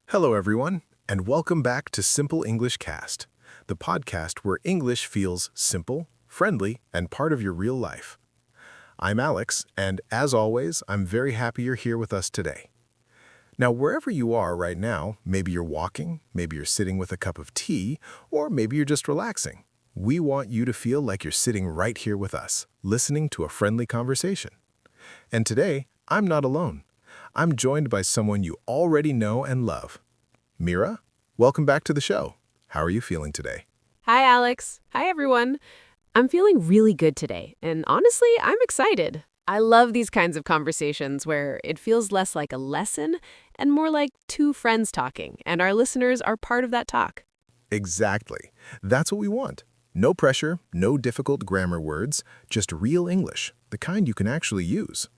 Hello, everyone, and welcome back to Simple English Cast, the podcast where English feels simple, friendly, and part of your real life. I'm Alex, and as always, I'm very happy you're here with us today. Now, wherever you are right now, maybe you're walking, maybe you're sitting with a cup of tea, or maybe you're just relaxing. We want you to feel like you're sitting right here with us, listening to a friendly conversation. And today, I'm not alone. I'm joined by someone you already know and love. Meera, welcome back to the show. How are you feeling today? Hi, Alex. Hi, everyone. I'm feeling really good today, and honestly, I'm excited. I love these kinds of conversations where it feels less like a lesson and more like two friends talking, and our listeners are part of that talk. Exactly. That's what we want. No pressure, no difficult grammar words, just real English, the kind you can actually use.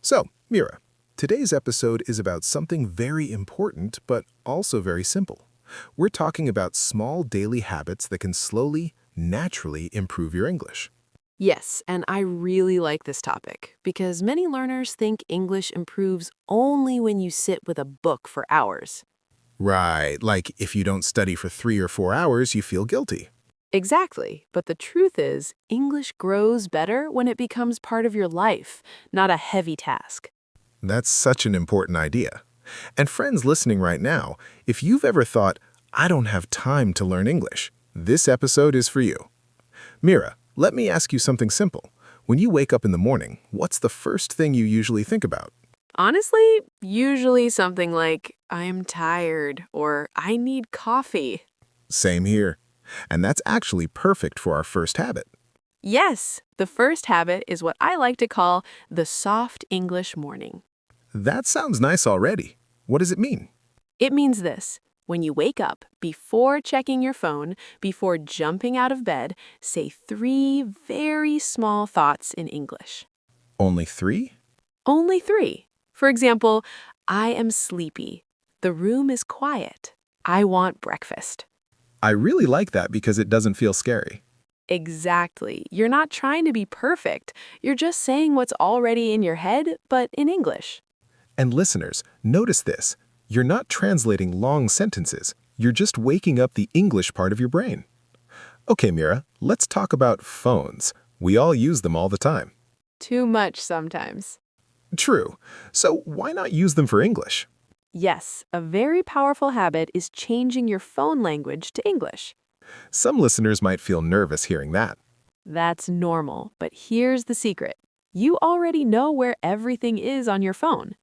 So, Meera, today's episode is about something very important but also very simple. We're talking about small daily habits that can slowly, naturally improve your English. Yes, and I really like this topic because many learners think English improves only when you sit with a book for hours. Right, like if you don't study for 3 or 4 hours, you feel guilty. Exactly, but the truth is, English grows better when it becomes part of your life, not a heavy task. That's such an important idea. And friends listening right now, if you've ever thought, I don't have time to learn English, this episode is for you. Meera, let me ask you something simple. When you wake up in the morning, what's the first thing you usually think about? Honestly, usually something like, I'm tired or I need coffee. Same here. And that's actually perfect for our first habit. Yes, the first habit is what I like to call the soft English morning. That sounds nice already. What does it mean? It means this. When you wake up, before checking your phone, before jumping out of bed, say three very small thoughts in English. Only 3? Only three. For example, I am sleepy. The room is quiet. I want breakfast. I really like that because it doesn't feel scary. Exactly. You're not trying to be perfect. You're just saying what's already in your head, but in English. And listeners, notice this. You're not translating long sentences. You're just waking up the English part of your brain. Okay, Meera, let's talk about phones. We all use them all the time. Too much sometimes. True. So why not use them for English? Yes, a very powerful habit is changing your phone language to English. Some listeners might feel nervous hearing that. That's normal, but here's the secret. You already know where everything is on your phone.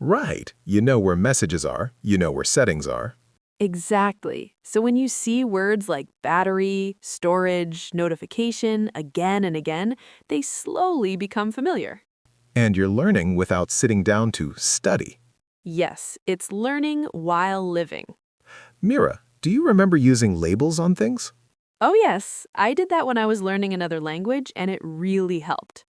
Right. You know where messages are. You know where settings are. Exactly. So when you see words like battery, storage, notification again and again, they slowly become familiar. And you're learning without sitting down to study. Yes, it's learning while living. Meera, do you remember using labels on things? Oh yes, I did that when I was learning another language and it really helped.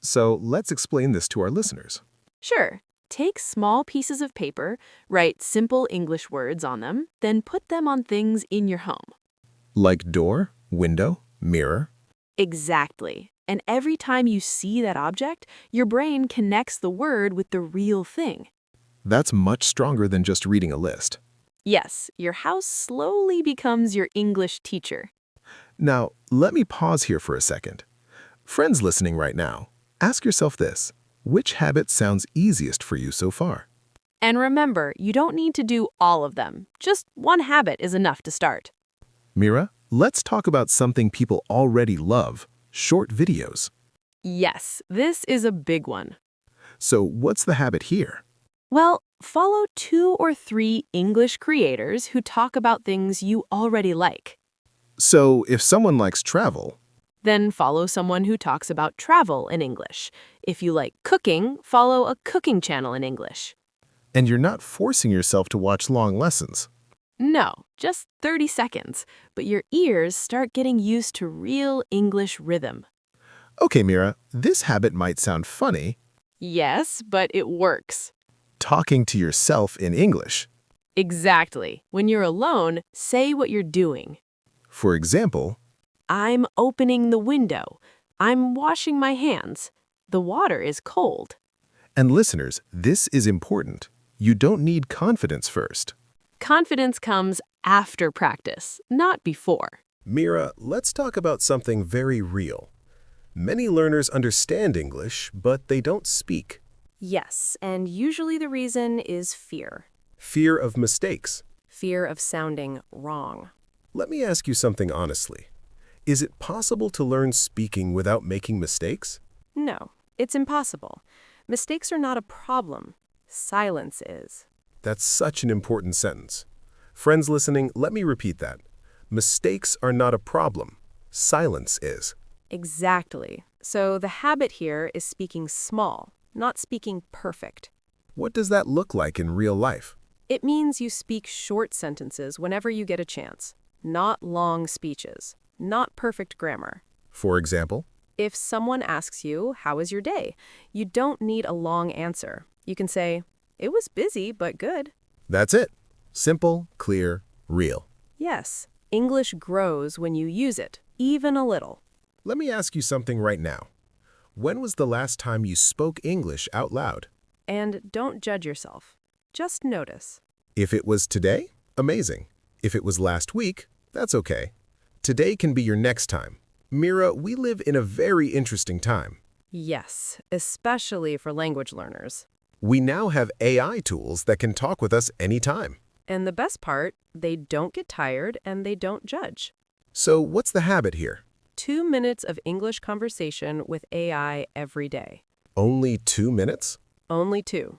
So let's explain this to our listeners. Sure, take small pieces of paper, write simple English words on them, then put them on things in your home. Like door, window, mirror. Exactly. And every time you see that object, your brain connects the word with the real thing. That's much stronger than just reading a list. Yes, your house slowly becomes your English teacher. Now, let me pause here for a second. Friends listening right now, ask yourself this. Which habit sounds easiest for you so far? And remember, you don't need to do all of them. Just one habit is enough to start. Meera, let's talk about something people already love, short videos. Yes, this is a big one. So what's the habit here? Well, follow 2 or 3 English creators who talk about things you already like. So if someone likes travel, Then follow someone who talks about travel in English. If you like cooking, follow a cooking channel in English. and you're not forcing yourself to watch long lessons. No, just 30 seconds, but your ears start getting used to real English rhythm. Okay, Meera, this habit might sound funny, Yes, but it works. talking to yourself in English. Exactly. When you're alone, say what you're doing. For example, I'm opening the window. I'm washing my hands. The water is cold. and listeners, this is important. You don't need confidence first. Confidence comes after practice, not before. Meera, let's talk about something very real. Many learners understand English, but they don't speak. Yes, and usually the reason is fear. Fear of mistakes. Fear of sounding wrong. Let me ask you something honestly. Is it possible to learn speaking without making mistakes? No, it's impossible. Mistakes are not a problem. Silence is. That's such an important sentence. Friends listening, let me repeat that. Mistakes are not a problem. Silence is. Exactly. So the habit here is speaking small, not speaking perfect. What does that look like in real life? It means you speak short sentences whenever you get a chance, not long speeches, not perfect grammar. For example? If someone asks you, "How was your day?" you don't need a long answer. You can say, "It was busy, but good." That's it. Simple, clear, real. Yes, English grows when you use it, even a little. Let me ask you something right now. When was the last time you spoke English out loud? And don't judge yourself. Just notice. If it was today, amazing. If it was last week, that's okay. Today can be your next time. Meera, we live in a very interesting time. Yes, especially for language learners. We now have AI tools that can talk with us anytime. And the best part, they don't get tired and they don't judge. So what's the habit here? 2 minutes of English conversation with AI every day. Only 2 minutes? Only 2.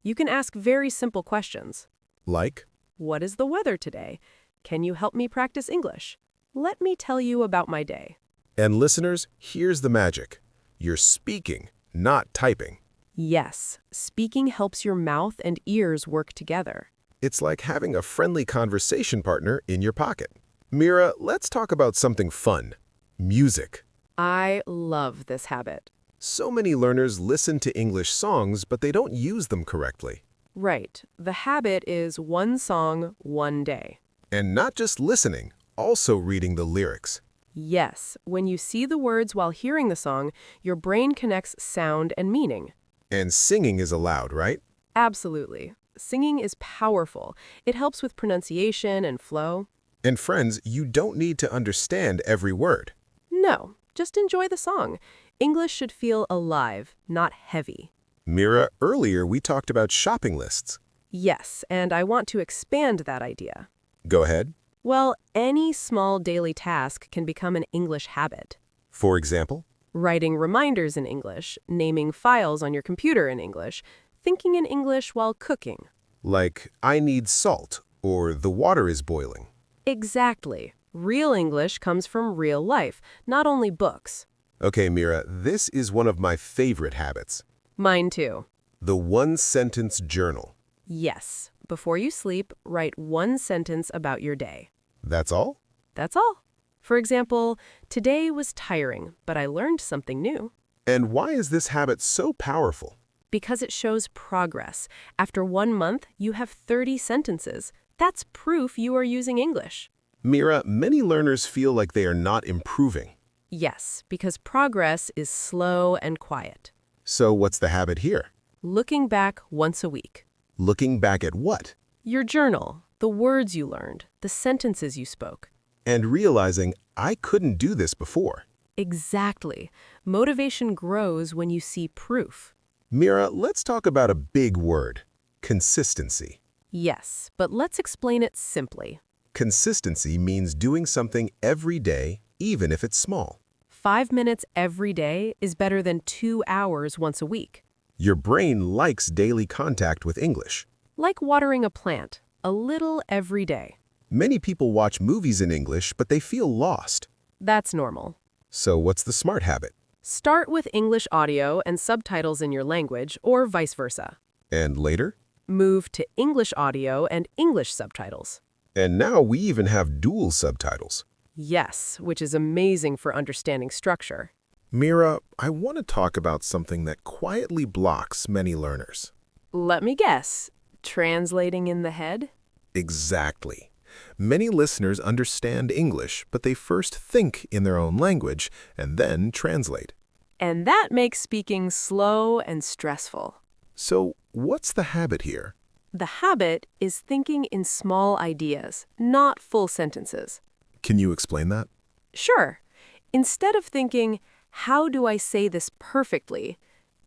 You can ask very simple questions. Like? What is the weather today? Can you help me practice English? Let me tell you about my day. And listeners, here's the magic. You're speaking, not typing. Yes, speaking helps your mouth and ears work together. It's like having a friendly conversation partner in your pocket. Meera, let's talk about something fun. Music. I love this habit. So many learners listen to English songs, but they don't use them correctly. Right. The habit is one song, one day. And not just listening, also reading the lyrics. Yes, when you see the words while hearing the song, your brain connects sound and meaning. And singing is allowed, right? Absolutely. Singing is powerful. It helps with pronunciation and flow. And friends, you don't need to understand every word. No, just enjoy the song. English should feel alive, not heavy. Meera, earlier we talked about shopping lists. Yes, and I want to expand that idea. Go ahead. Well, any small daily task can become an English habit. For example? Writing reminders in English, naming files on your computer in English, thinking in English while cooking. Like, I need salt, or the water is boiling. Exactly. Real English comes from real life, not only books. Okay, Meera, this is one of my favorite habits. Mine too. The one-sentence journal. Yes. Before you sleep, write one sentence about your day. That's all? That's all. For example, today was tiring, but I learned something new. And why is this habit so powerful? Because it shows progress. After 1 month, you have 30 sentences. That's proof you are using English. Meera, many learners feel like they are not improving. Yes, because progress is slow and quiet. So what's the habit here? Looking back once a week. Looking back at what? Your journal, the words you learned, the sentences you spoke. And realizing I couldn't do this before. Exactly. Motivation grows when you see proof. Meera, let's talk about a big word. Consistency. Yes, but let's explain it simply. Consistency means doing something every day, even if it's small. 5 minutes every day is better than 2 hours once a week. Your brain likes daily contact with English. Like watering a plant, a little every day. Many people watch movies in English, but they feel lost. That's normal. So what's the smart habit? Start with English audio and subtitles in your language, or vice versa. And later? Move to English audio and English subtitles. And now we even have dual subtitles. Yes, which is amazing for understanding structure. Meera, I want to talk about something that quietly blocks many learners. Let me guess. Translating in the head? Exactly. Many listeners understand English, but they first think in their own language and then translate. And that makes speaking slow and stressful. So what's the habit here? The habit is thinking in small ideas, not full sentences. Can you explain that? Sure. Instead of thinking, how do I say this perfectly?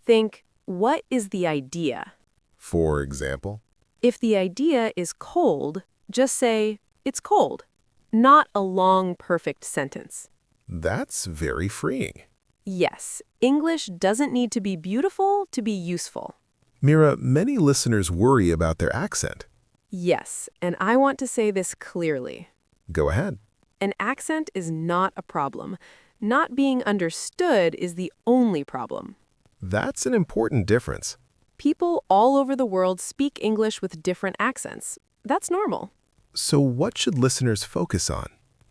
Think, what is the idea? For example? If the idea is cold, just say, it's cold. Not a long, perfect sentence. That's very freeing. Yes, English doesn't need to be beautiful to be useful. Meera, many listeners worry about their accent. Yes, and I want to say this clearly. Go ahead. An accent is not a problem. Not being understood is the only problem. That's an important difference. People all over the world speak English with different accents. That's normal. So what should listeners focus on?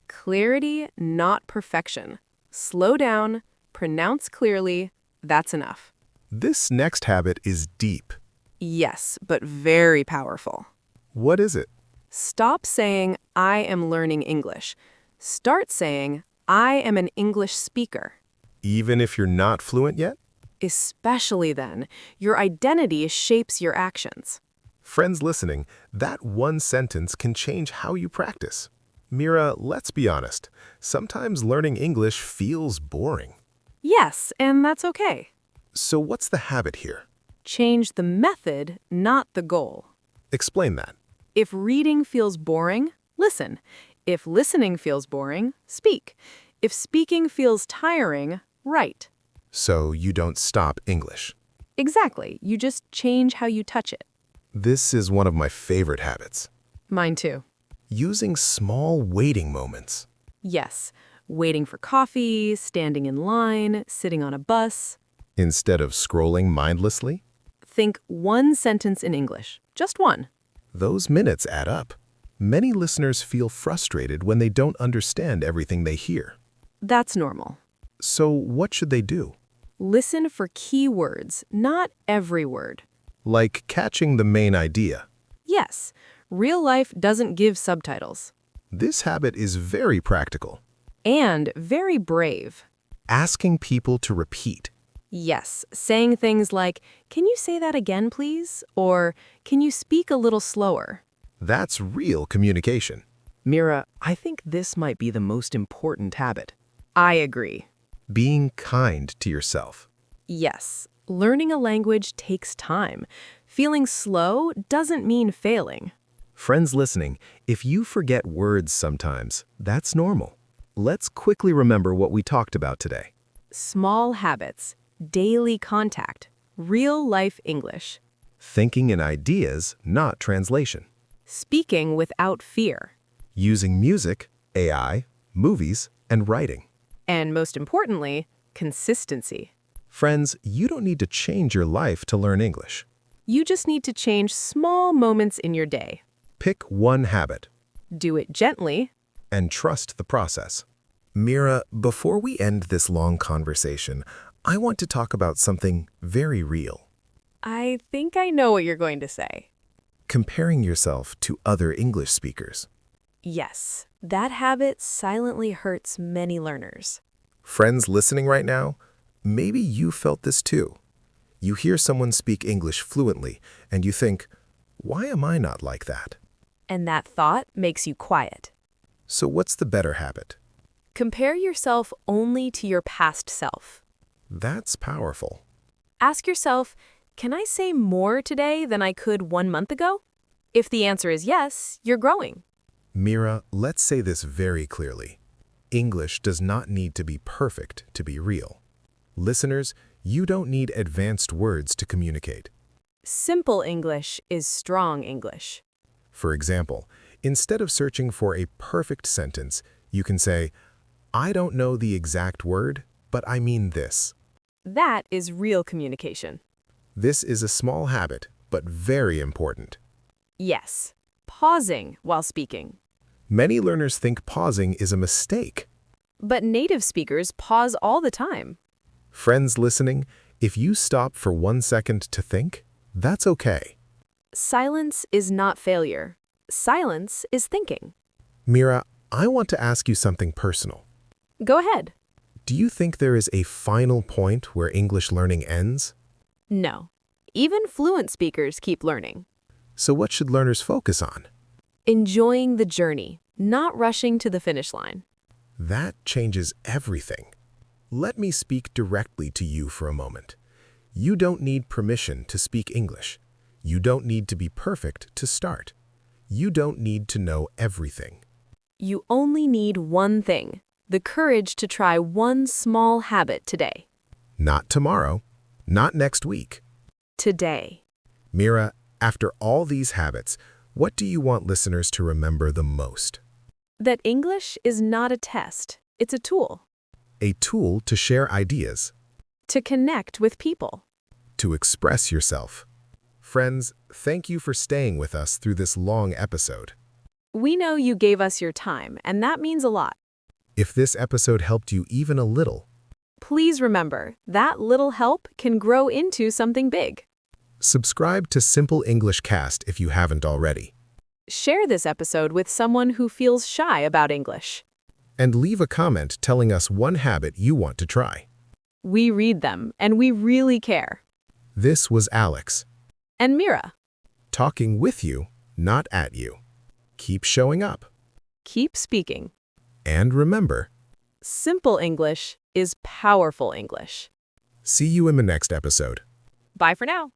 Clarity, not perfection. Slow down, pronounce clearly, that's enough. This next habit is deep. Yes, but very powerful. What is it? Stop saying, I am learning English. Start saying, I am an English speaker. Even if you're not fluent yet? Especially then, your identity shapes your actions. Friends listening, that one sentence can change how you practice. Meera, let's be honest. Sometimes learning English feels boring. Yes, and that's okay. So what's the habit here? Change the method, not the goal. Explain that. If reading feels boring, listen. If listening feels boring, speak. If speaking feels tiring, write. So you don't stop English. Exactly. You just change how you touch it. This is one of my favorite habits. Mine too. Using small waiting moments. Yes. Waiting for coffee, standing in line, sitting on a bus. Instead of scrolling mindlessly, Think one sentence in English. Just one. those minutes add up. Many listeners feel frustrated when they don't understand everything they hear. That's normal. So what should they do? Listen for key words, not every word. Like catching the main idea. Yes, real life doesn't give subtitles. This habit is very practical. And very brave. Asking people to repeat. Yes, saying things like, can you say that again, please? Or, can you speak a little slower? That's real communication. Meera, I think this might be the most important habit. I agree. Being kind to yourself. Yes, learning a language takes time. Feeling slow doesn't mean failing. Friends listening, if you forget words sometimes, that's normal. Let's quickly remember what we talked about today. Small habits, daily contact, real life English, Thinking in ideas, not translation. speaking without fear, Using music, AI, movies, and writing. and most importantly, consistency. Friends, you don't need to change your life to learn English. You just need to change small moments in your day. Pick one habit Do it gently. and trust the process. Meera, before we end this long conversation, I want to talk about something very real. I think I know what you're going to say. Comparing yourself to other English speakers. Yes, that habit silently hurts many learners. Friends listening right now, maybe you felt this too. You hear someone speak English fluently, and you think, why am I not like that? And that thought makes you quiet. So what's the better habit? Compare yourself only to your past self. That's powerful. Ask yourself, can I say more today than I could 1 month ago? If the answer is yes, you're growing. Meera, let's say this very clearly. English does not need to be perfect to be real. Listeners, you don't need advanced words to communicate. Simple English is strong English. For example, instead of searching for a perfect sentence, you can say, I don't know the exact word, but I mean this. That is real communication. This is a small habit, but very important. Yes, pausing while speaking. Many learners think pausing is a mistake. But native speakers pause all the time. Friends listening, if you stop for 1 second to think, that's okay. Silence is not failure. Silence is thinking. Meera, I want to ask you something personal. Go ahead. Do you think there is a final point where English learning ends? No. Even fluent speakers keep learning. So what should learners focus on? Enjoying the journey, not rushing to the finish line. That changes everything. Let me speak directly to you for a moment. You don't need permission to speak English. You don't need to be perfect to start. You don't need to know everything. You only need one thing, the courage to try one small habit today. Not tomorrow, not next week. Today. Meera, after all these habits, what do you want listeners to remember the most? That English is not a test, it's a tool. A tool to share ideas, To connect with people. to express yourself. Friends, thank you for staying with us through this long episode. We know you gave us your time, and that means a lot. If this episode helped you even a little, Please remember, that little help can grow into something big. subscribe to Simple English Cast if you haven't already. Share this episode with someone who feels shy about English. And leave a comment telling us one habit you want to try. We read them, and we really care. This was Alex, And Meera, talking with you, not at you. Keep showing up. keep speaking. And remember, Simple English is powerful English. see you in the next episode. Bye for now.